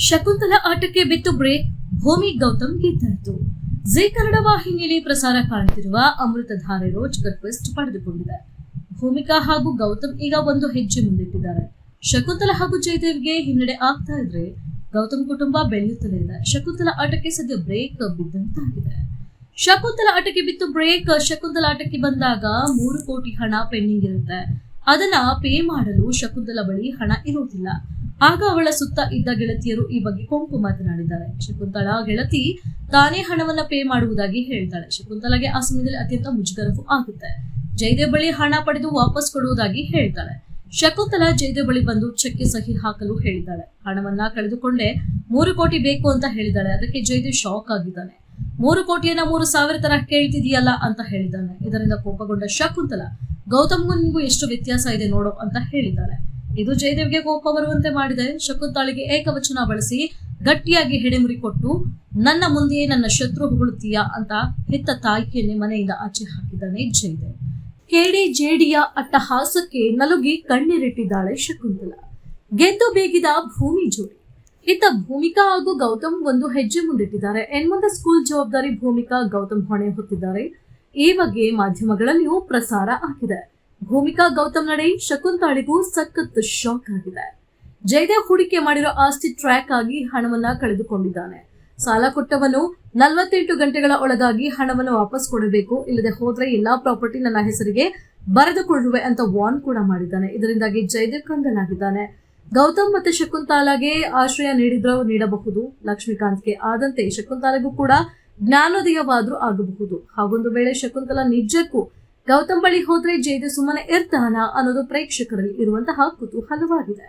ಶಕುಂತಲಾ ಆಟಕ್ಕೆ ಬಿತ್ತು ಬ್ರೇಕ್. ಭೂಮಿ ಗೌತಮ್ ಗೆದ್ದಾಯಿತು. ಜಿ ಕನ್ನಡ ವಾಹಿನಿಯಲ್ಲಿ ಪ್ರಸಾರ ಕಾಣುತ್ತಿರುವ ಅಮೃತಧಾರೆ ರೋಚಕ ಟ್ವಿಸ್ಟ್ ಪಡೆದುಕೊಂಡಿದೆ. ಭೂಮಿಕಾ ಹಾಗೂ ಗೌತಮ್ ಈಗ ಒಂದು ಹೆಜ್ಜೆ ಮುಂದಿಟ್ಟಿದ್ದಾರೆ. ಶಕುಂತಲಾ ಹಾಗೂ ಜಯದೇವ್ಗೆ ಹಿನ್ನಡೆ ಆಗ್ತಾ ಇದ್ರೆ ಗೌತಮ್ ಕುಟುಂಬ ಬೆಳೆಯುತ್ತಲೇ ಇದೆ. ಶಕುಂತಲಾ ಆಟಕ್ಕೆ ಸದ್ಯ ಬ್ರೇಕ್ ಬಿದ್ದಂತಾಗಿದೆ. ಶಕುಂತಲಾ ಆಟಕ್ಕೆ ಬಿತ್ತು ಬ್ರೇಕ್. ಶಕುಂತಲಾ ಆಟಕ್ಕೆ ಬಂದಾಗ 3 ಕೋಟಿ ಹಣ ಪೆಂಡಿಂಗ್ ಇರುತ್ತೆ. ಅದನ್ನ ಪೇ ಮಾಡಲು ಶಕುಂತಲಾ ಬಳಿ ಹಣ ಇರುವುದಿಲ್ಲ. ಆಗ ಅವಳ ಸುತ್ತ ಇದ್ದ ಗೆಳತಿಯರು ಈ ಬಗ್ಗೆ ಕೊಂಕು ಮಾತನಾಡಿದ್ದಾರೆ. ಶಕುಂತಲಾ ಗೆಳತಿ ತಾನೇ ಹಣವನ್ನ ಪೇ ಮಾಡುವುದಾಗಿ ಹೇಳ್ತಾಳೆ. ಶಕುಂತಲಾಗೆ ಆ ಸಮಯದಲ್ಲಿ ಅತ್ಯಂತ ಮುಜುಗರವೂ ಆಗುತ್ತೆ. ಜಯದೇವ್ ಬಳಿ ಹಣ ಪಡೆದು ವಾಪಸ್ ಕೊಡುವುದಾಗಿ ಹೇಳ್ತಾಳೆ. ಶಕುಂತಲಾ ಜಯದೇವ್ ಬಳಿ ಬಂದು ಚೆಕ್ಗೆ ಸಹಿ ಹಾಕಲು ಹೇಳಿದ್ದಾಳೆ. ಹಣವನ್ನ ಕಳೆದುಕೊಂಡೆ 3 ಕೋಟಿ ಬೇಕು ಅಂತ ಹೇಳಿದ್ದಾಳೆ. ಅದಕ್ಕೆ ಜಯದೇವ್ ಶಾಕ್ ಆಗಿದ್ದಾನೆ. 3 ಕೋಟಿಯನ್ನ 3,000 ತರ ಕೇಳ್ತಿದೀಯಲ್ಲ ಅಂತ ಹೇಳಿದ್ದಾನೆ. ಇದರಿಂದ ಕೋಪಗೊಂಡ ಶಕುಂತಲಾ ಗೌತಮ್ಗೂ ನಿನ್ಗೂ ಎಷ್ಟು ವ್ಯತ್ಯಾಸ ಇದೆ ನೋಡು ಅಂತ ಹೇಳಿದ್ದಾಳೆ. ಇದು ಜಯದೇವ್ಗೆ ಕೋಪ ಬರುವಂತೆ ಮಾಡಿದೆ. ಶಕುಂತಲಾಳಿಗೆ ಏಕವಚನ ಬಳಸಿ ಗಟ್ಟಿಯಾಗಿ ಹೆಡೆಮುರಿ ಕೊಟ್ಟು ನನ್ನ ಮುಂದೆಯೇ ನನ್ನ ಶತ್ರು ಹೊಗಳುತ್ತೀಯಾ ಅಂತ ಹೆತ್ತ ತಾಯಿಯನ್ನೇ ಮನೆಯಿಂದ ಆಚೆ ಹಾಕಿದ್ದಾನೆ ಜಯದೇವ್. ಕೆಡಿಜೆಡಿಯ ಅಟ್ಟಹಾಸಕ್ಕೆ ನಲುಗಿ ಕಣ್ಣೀರಿಟ್ಟಿದ್ದಾಳೆ ಶಕುಂತಲಾ. ಗೆದ್ದು ಬೇಗಿದ ಭೂಮಿ ಜೋಡಿ. ಇತ್ತ ಭೂಮಿಕಾ ಹಾಗೂ ಗೌತಮ್ ಒಂದು ಹೆಜ್ಜೆ ಮುಂದಿಟ್ಟಿದ್ದಾರೆ. ಎನ್ಮುಂದೆ ಸ್ಕೂಲ್ ಜವಾಬ್ದಾರಿ ಭೂಮಿಕಾ, ಗೌತಮ್ ಹೊಣೆ ಹೊತ್ತಿದ್ದಾರೆ. ಈ ಬಗ್ಗೆ ಮಾಧ್ಯಮಗಳಲ್ಲಿಯೂ ಪ್ರಸಾರ ಆಗಿದೆ. ಭೂಮಿಕಾ ಗೌತಮ್ ನಡೆ ಶಕುಂತಲಾಳಿಗೂ ಸಖತ್ ಶಾಕ್ ಆಗಿದೆ. ಜಯದೇವ್ ಹೂಡಿಕೆ ಮಾಡಿರೋ ಆಸ್ತಿ ಟ್ರ್ಯಾಕ್ ಆಗಿ ಹಣವನ್ನ ಕಳೆದುಕೊಂಡಿದ್ದಾನೆ. ಸಾಲ ಕೊಟ್ಟವನು 48 ಗಂಟೆಗಳ ಒಳಗಾಗಿ ಹಣವನ್ನು ವಾಪಸ್ ಕೊಡಬೇಕು, ಇಲ್ಲದೆ ಹೋದ್ರೆ ಎಲ್ಲಾ ಪ್ರಾಪರ್ಟಿ ನನ್ನ ಹೆಸರಿಗೆ ಬರೆದುಕೊಳ್ಳುವೆ ಅಂತ ವಾರ್ನ್ ಕೂಡ ಮಾಡಿದ್ದಾನೆ. ಇದರಿಂದಾಗಿ ಜಯದೇವ್ ಕಂಗಲಾಗಿದ್ದಾನೆ. ಗೌತಮ್ ಮತ್ತೆ ಶಕುಂತಲಾಗೆ ಆಶ್ರಯ ನೀಡಬಹುದು. ಲಕ್ಷ್ಮೀಕಾಂತ್ಗೆ ಆದಂತೆ ಶಕುಂತಲಾಗೂ ಕೂಡ ಜ್ಞಾನೋದಯವಾದ್ರೂ ಆಗಬಹುದು. ಹಾಗೊಂದು ವೇಳೆ ಶಕುಂತಲಾ ನಿಜಕ್ಕೂ ಗೌತಮ್ ಬಳಿ ಹೋದ್ರೆ ಜಯದೇವ್ ಸುಮ್ಮನೆ ಇರ್ತಾನ ಅನ್ನೋದು ಪ್ರೇಕ್ಷಕರಲ್ಲಿ ಇರುವಂತಹ ಕುತೂಹಲವಾಗಿದೆ.